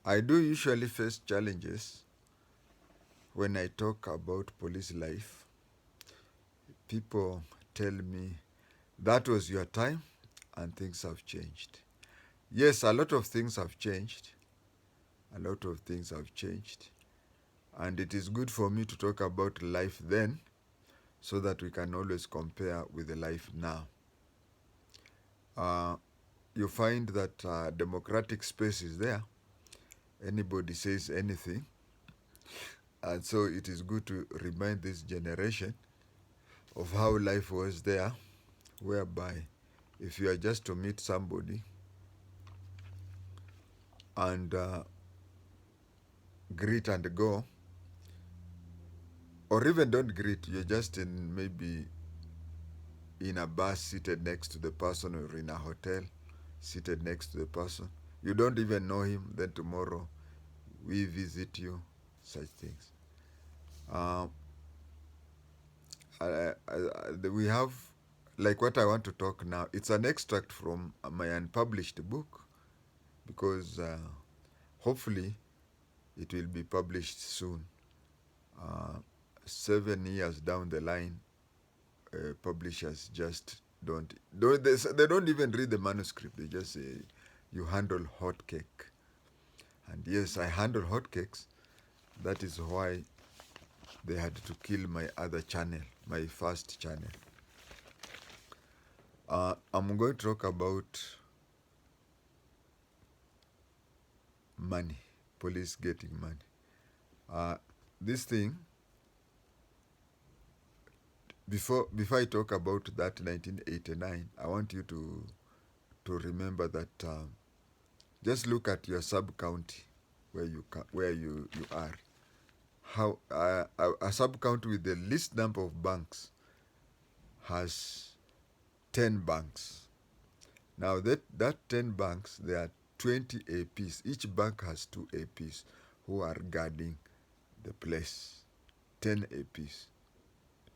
I do usually face challenges when I talk about police life. People tell me that was your time and things have changed. Yes, a lot of things have changed. A lot of things have changed. And it is good for me to talk about life then so that we can always compare with the life now. Uh, you find that democratic space is there. Anybody says anything. And so it is good to remind this generation of how life was there, whereby if you are just to meet somebody and greet and go, or even don't greet, you're just in maybe in a bus seated next to the person, or in a hotel seated next to the person. You don't even know him, then tomorrow we visit you, such things. Uh, we have, like what I want to talk now, it's an extract from my unpublished book because hopefully it will be published soon. 7 years down the line, publishers just they don't even read the manuscript. They just say you handle hot cake, and yes, I handle hot cakes. That is why they had to kill my other channel, my first channel. I'm going to talk about money, police getting money. This thing, before I talk about that 1989, I want you to remember that just look at your sub county where you are. How a sub county with the least number of banks has 10 banks. Now that 10 banks, there are 20 APs. Each bank has 2 APs who are guarding the place. 10 APs.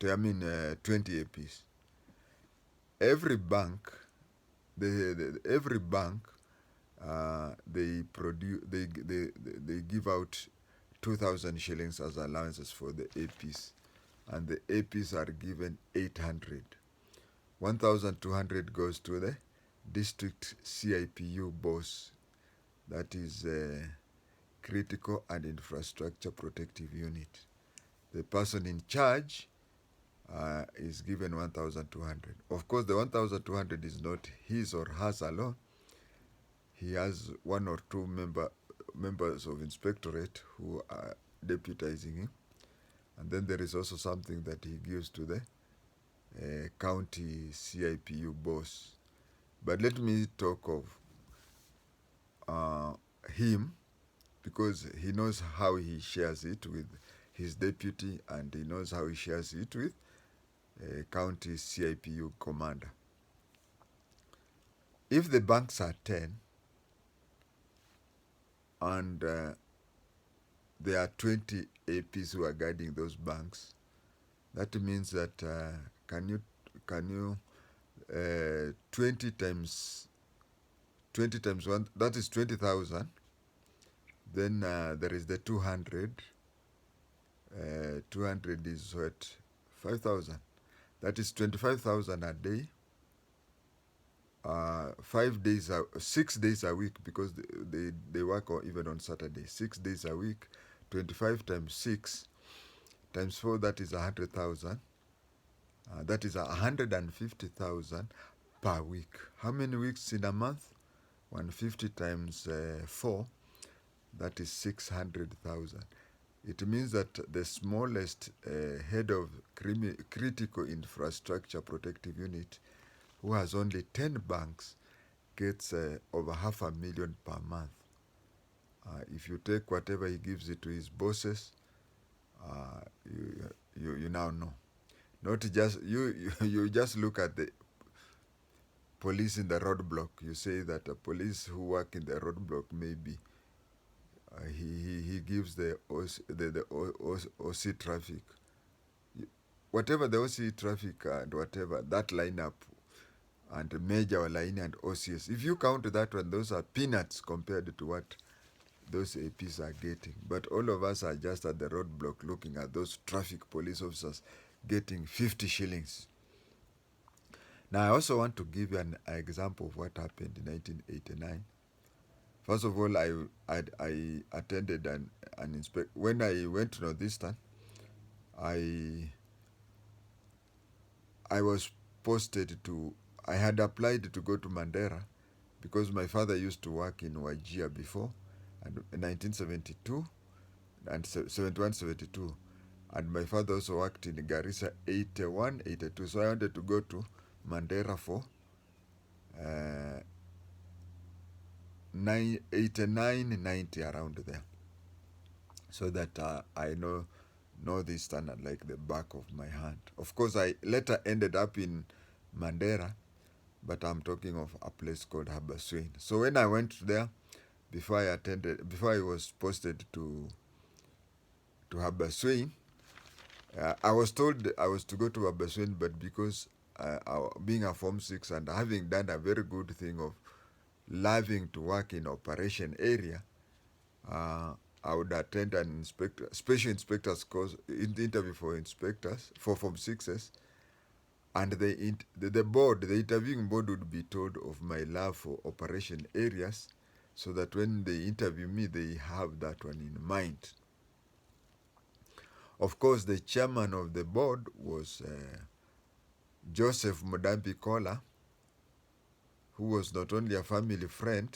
20 APs. Every bank, every bank, they give out 2,000 shillings as allowances for the APs, and the APs are given 800. 1,200 goes to the district CIPU boss, that is Critical and Infrastructure Protective Unit. The person in charge is given 1,200. Of course, the 1,200 is not his or hers alone. He has one or two members of inspectorate who are deputizing him. And then there is also something that he gives to the county CIPU boss. But let me talk of him, because he knows how he shares it with his deputy, and he knows how he shares it with county CIPU commander. If the banks are 10 and there are 20 APs who are guarding those banks, that means that can you 20 times 1, that is 20,000. Then there is the 200. 200 is what? 5,000. That is 25,000 a day. 6 days a week, because they work even on Saturday. 6 days a week. 25 times 6 times 4, that is 100,000. That is 150,000 per week. How many weeks in a month? 150 times 4, that is 600,000. It means that the smallest head of critical infrastructure protective unit, who has only 10 banks, gets over 500,000 per month. If you take whatever he gives it to his bosses, you now know. Not just you just look at the police in the roadblock. You say that the police who work in the roadblock, maybe he gives the OC traffic, whatever the OC traffic and whatever that lineup, and major line and OCS. If you count that one, those are peanuts compared to what those APs are getting. But all of us are just at the roadblock looking at those traffic police officers getting 50 shillings. Now, I also want to give you an example of what happened in 1989. First of all, I attended an inspection. When I went to Northeastern, I was posted to, I had applied to go to Mandera because my father used to work in Wajir before, and in 1972 and 71, 72. And my father also worked in Garissa 81, 82. So I wanted to go to Mandera for 89, 90, around there. So that I know this standard like the back of my hand. Of course, I later ended up in Mandera, but I'm talking of a place called Habaswein. So when I went there, before I was posted to Habaswein, I was told I was to go to Habaswein, but because being a Form 6 and having done a very good thing of loving to work in operation area, I would attend an special inspector's course, interview for inspectors, for Form 6s, and the board, the interviewing board would be told of my love for operation areas, so that when they interview me, they have that one in mind. Of course, the chairman of the board was Joseph Mudambi Kola, who was not only a family friend,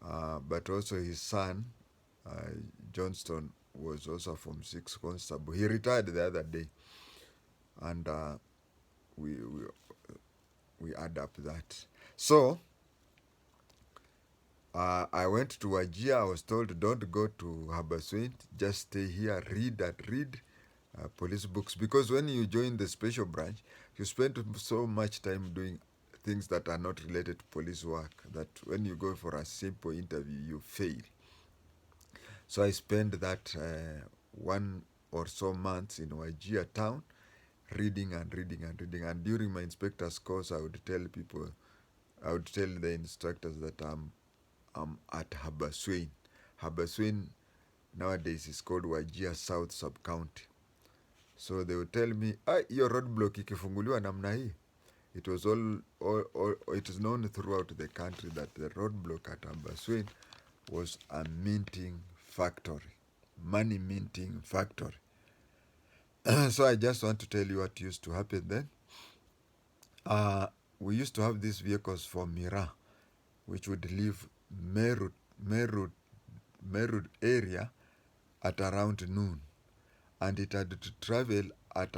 but also his son, Johnston, was also from 6 constable. He retired the other day, and we add up that. So I went to Wajir. I was told, don't go to Habaswein, just stay here, read police books, because when you join the special branch, you spend so much time doing things that are not related to police work that when you go for a simple interview, you fail. So I spent that 1 or so months in Wajir town, reading. And during my inspector's course, I would tell the instructors that I'm at Habaswein. Habaswein nowadays is called Wajir South Sub-County. So they would tell me, your roadblock ikifunguliwa namna hii. It was it is known throughout the country that the roadblock at Habaswein was a minting factory, money minting factory. So I just want to tell you what used to happen then. We used to have these vehicles for Mira, which would leave Meru area at around noon, and it had to travel at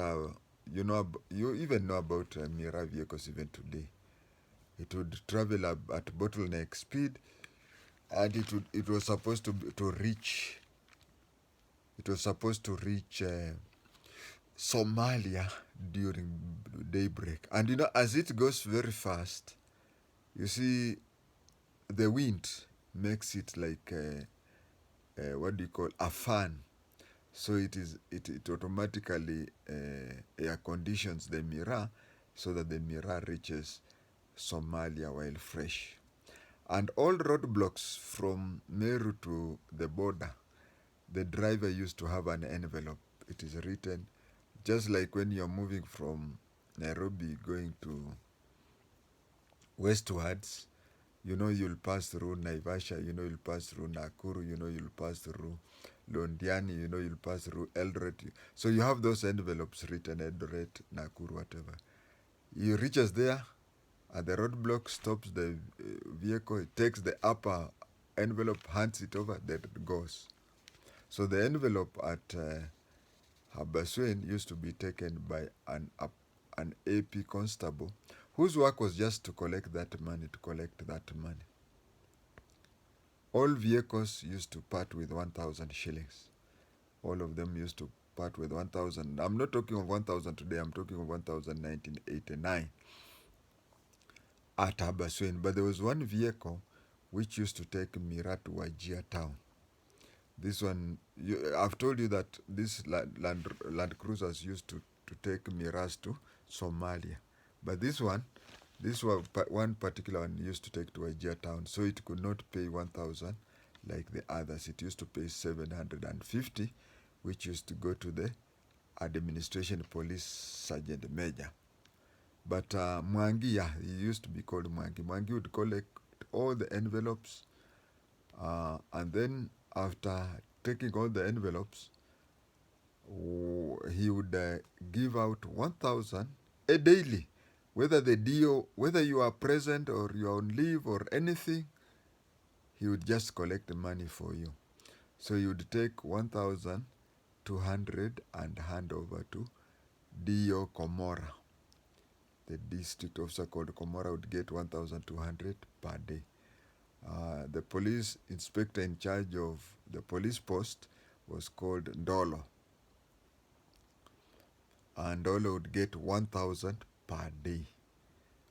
you even know about Mira vehicles even today. It would travel at bottleneck speed, and it was supposed to reach Somalia during daybreak. And as it goes very fast, you see the wind makes it like what do you call a fan. So it automatically air conditions the Mira so that the Mira reaches Somalia while fresh. And all roadblocks from Meru to the border, the driver used to have an envelope. It is written, just like when you're moving from Nairobi going to westwards, you'll pass through Naivasha, you'll pass through Nakuru, you'll pass through Londiani, you'll pass through Eldoret. So you have those envelopes written, Eldoret, Nakuru, whatever. He reaches there, and the roadblock stops the vehicle, it takes the upper envelope, hands it over, then it goes. So the envelope at Habaswein used to be taken by an AP constable whose work was just to collect that money. All vehicles used to part with 1,000 shillings. All of them used to part with 1,000. I'm not talking of 1,000 today, I'm talking of 1,000 1989 at Habaswein. But there was one vehicle which used to take Mira to Wajir town. This one, I've told you that these land cruisers used to take Miras to Somalia. But this one particular one used to take to Wajir town, so it could not pay 1,000 like the others. It used to pay 750, which used to go to the administration police sergeant major. But Mwangi, yeah, he used to be called Mwangi. Mwangi would collect all the envelopes, and then after taking all the envelopes, he would give out 1,000 a daily, whether the DO, whether you are present or you are on leave or anything, he would just collect the money for you. So you would take 1,200 and hand over to DO Komora. The district officer called Komora would get 1,200 per day. The police inspector in charge of the police post was called Ndolo. And Ndolo would get 1,000 per day.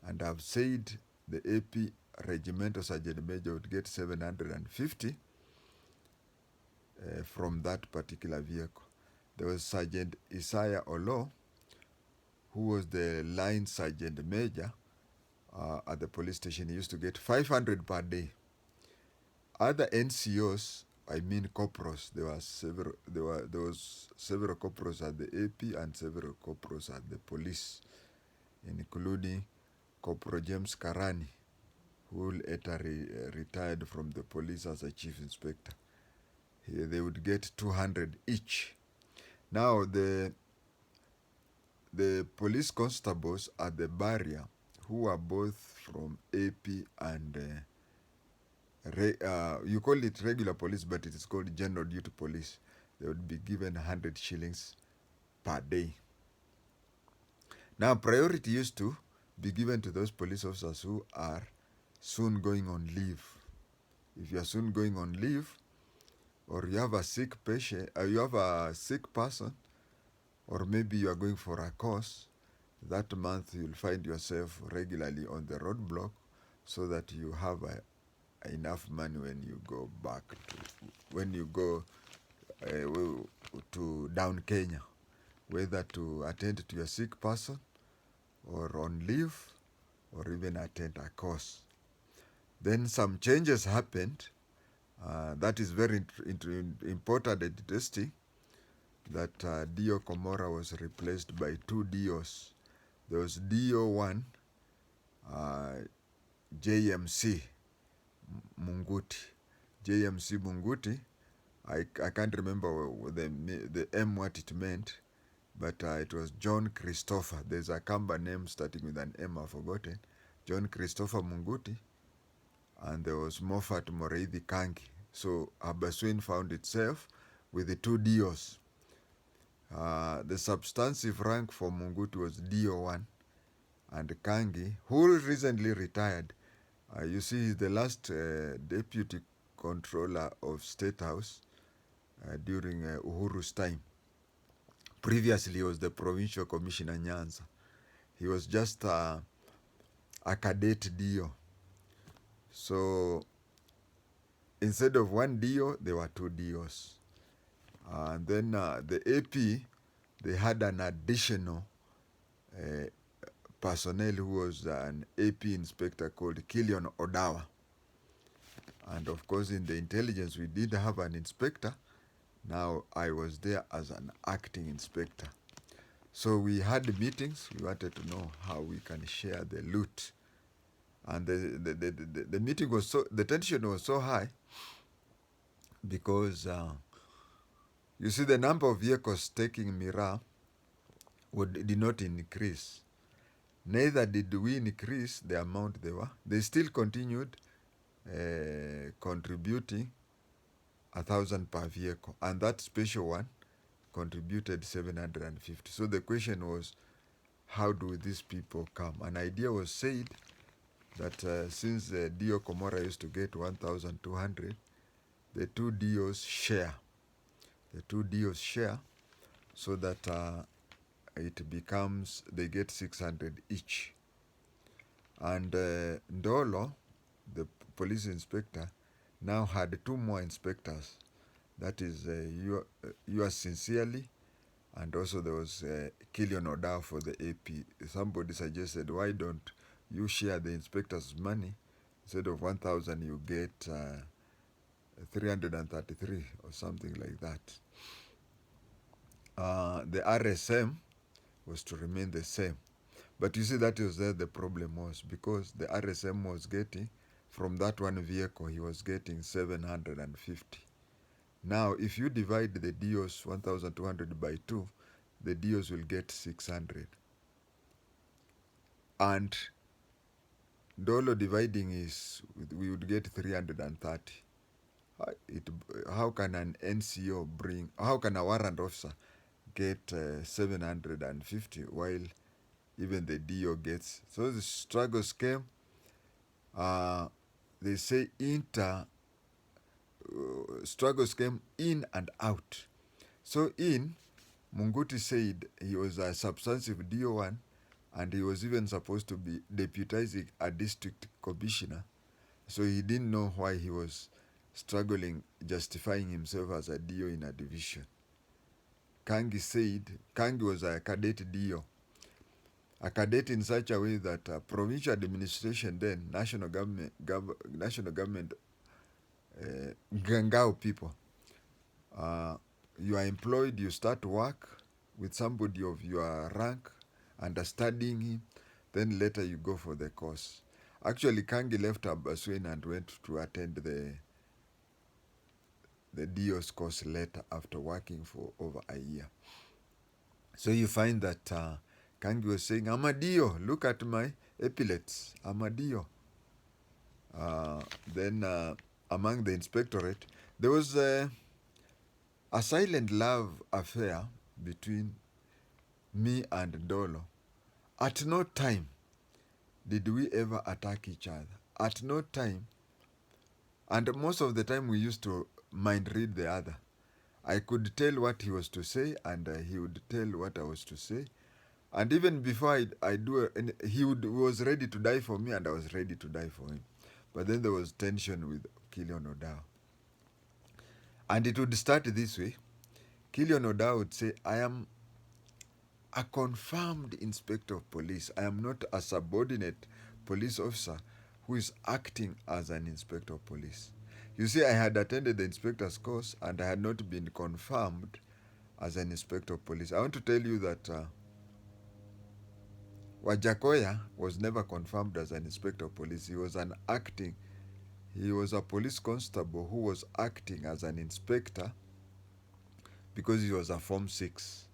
And I've said the AP regimental sergeant major would get 750 from that particular vehicle. There was Sergeant Isaiah Olo, who was the line sergeant major at the police station. He used to get 500 per day. Other NCOs, I mean corporals, there was several corporals at the AP and several corporals at the police, including Corporal James Karani, who later retired from the police as a chief inspector. They would get 200 each. Now the police constables at the barrier, who are both from AP and you call it regular police, but it is called general duty police. They would be given 100 shillings per day. Now priority used to be given to those police officers who are soon going on leave. If you are soon going on leave, or you have a sick patient, you have a sick person, or maybe you are going for a course, that month you'll find yourself regularly on the roadblock, so that you have enough money when you go back when you go to down Kenya, whether to attend to your sick person or on leave or even attend a course. Then some changes happened. That is very important and interesting, that DO Komora was replaced by two DOs. There was DO1 JMC Munguti. JMC Munguti, I can't remember the M what it meant, but it was John Christopher. There's a Kamba name starting with an M, I've forgotten. John Christopher Munguti, and there was Moffat Moreithi Kangi. So Habaswein found itself with the two DOs. The substantive rank for Munguti was DO1, and Kangi, who recently retired, you see, he's the last deputy controller of State House during Uhuru's time. Previously, he was the provincial commissioner Nyanza. He was just a cadet DO. So instead of one DO, there were two DOs. And then the AP, they had an additional personnel who was an AP inspector called Killian Odawa. And of course, in the intelligence, we did have an inspector. Now I was there as an acting inspector. So we had meetings. We wanted to know how we can share the loot. And the meeting was the tension was so high, because you see, the number of vehicles taking Miraa did not increase. Neither did we increase the amount they were. They still continued contributing 1,000 per vehicle, and that special one contributed 750. So the question was, how do these people come? An idea was said that since DO Komora used to get 1,200, the two DOs share. The two DOs share, so that it becomes, they get 600 each. And Ndolo, the police inspector, now had two more inspectors. That is yours sincerely, and also there was Killian Odawa for the AP. Somebody suggested, why don't you share the inspector's money? Instead of 1,000, you get 333 or something like that. The RSM was to remain the same. But you see, that was there the problem was, because the RSM was getting, from that one vehicle, he was getting 750. Now, if you divide the DOs 1,200 by 2, the DOs will get 600. And Dolo dividing is, we would get 330. How can an NCO bring, how can a warrant officer get 750 while even the DO gets? So the struggles came. They say struggles came in and out. So in, Munguti said he was a substantive DO1, and he was even supposed to be deputizing a district commissioner. So he didn't know why he was struggling, justifying himself as a DO in a division. Kangi said, Kangi was a cadet DO. A cadet in such a way that provincial administration then, national government, Gangao people, you are employed, you start work with somebody of your rank, understanding him, then later you go for the course. Actually, Kangi left Habaswein and went to attend the DO's course later after working for over a year. So you find that Kangi was saying, I'm a DO, look at my epaulets, I'm a DO. Then among the inspectorate, there was a silent love affair between me and Dolo. At no time did we ever attack each other. At no time. And most of the time we used to mind read the other. I could tell what he was to say, and he would tell what I was to say. And even before I do, he was ready to die for me, and I was ready to die for him. But then there was tension with Killian Odao. And it would start this way. Killian Odao would say, I am a confirmed inspector of police. I am not a subordinate police officer who is acting as an inspector of police. You see, I had attended the inspector's course and I had not been confirmed as an inspector of police. I want to tell you that Wajakoya was never confirmed as an inspector of police. He was a police constable who was acting as an inspector because he was a Form 6.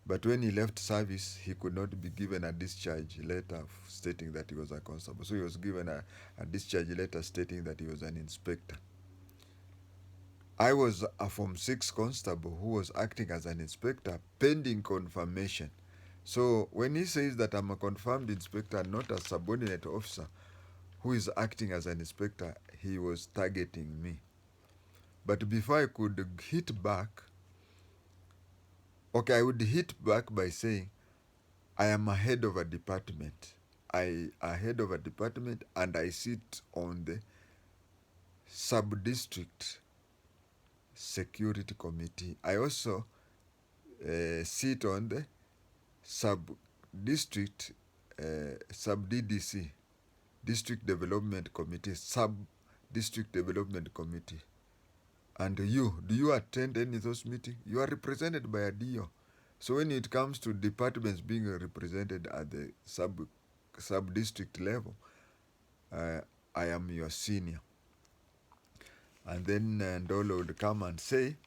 But when he left service, he could not be given a discharge letter stating that he was a constable. So he was given a discharge letter stating that he was an inspector. I was a Form 6 constable who was acting as an inspector pending confirmation. So when he says that I'm a confirmed inspector, not a subordinate officer who is acting as an inspector, he was targeting me. But before I could hit back, I would hit back by saying, I am a head of a department. A head of a department, and I sit on the sub-district security committee. I also sit on the sub-district, sub-DDC, district development committee, sub-district development committee. And do you attend any of those meetings? You are represented by a DO. So when it comes to departments being represented at the sub-district level, I am your senior. And then Ndolo would come and say,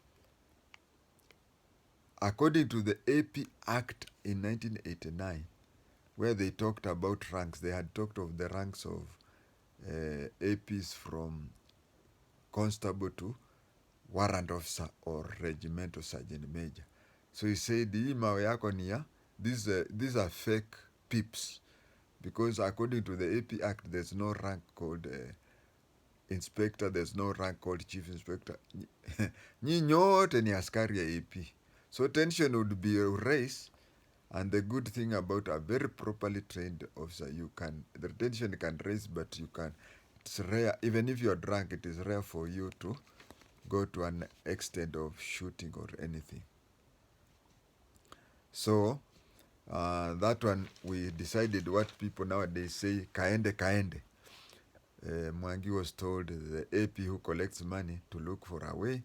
according to the AP Act in 1989, where they talked about ranks, they had talked of the ranks of APs from constable to warrant officer or regimental sergeant major. So he said, hii mawe yako ni ya, these are fake pips, because according to the AP Act, there's no rank called inspector, there's no rank called chief inspector. Nyi nyote ni askari ya AP. So tension would be raised, and the good thing about a very properly trained officer, the tension can raise, but it's rare, even if you're drunk, it is rare for you to go to an extent of shooting or anything. So that one, we decided what people nowadays say, kaende kaende. Mwangi was told, the AP who collects money, to look for a way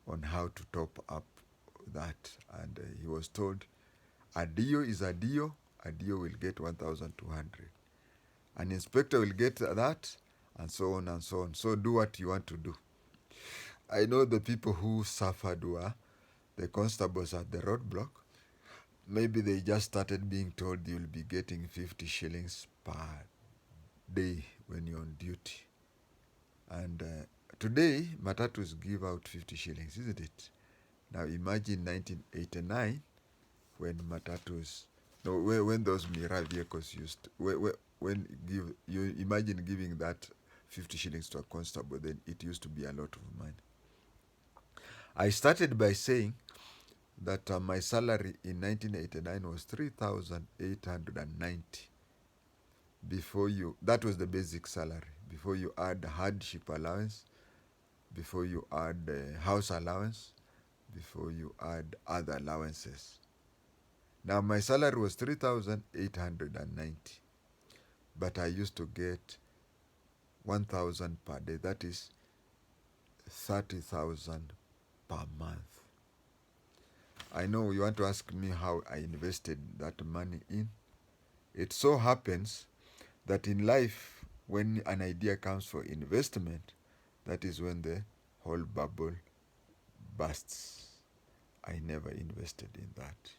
on how to top up that. And he was told, a dio is a dio will get 1,200. An inspector will get that, and so on and so on. So do what you want to do. I know the people who suffered were the constables at the roadblock. Maybe they just started being told you'll be getting 50 shillings per day when you're on duty. And today, matatus give out 50 shillings, isn't it? Now imagine 1989 when matatus, no, when those Mira vehicles used, you imagine giving that 50 shillings to a constable, then it used to be a lot of money. I started by saying that my salary in 1989 was 3,890. Before you, that was the basic salary. Before you add hardship allowance, before you add house allowance, before you add other allowances. Now my salary was 3,890, but I used to get 1,000 per day. That is 30,000 per month. I know you want to ask me how I invested that money in. It so happens that in life, when an idea comes for investment, that is when the whole bubble bursts. I never invested in that.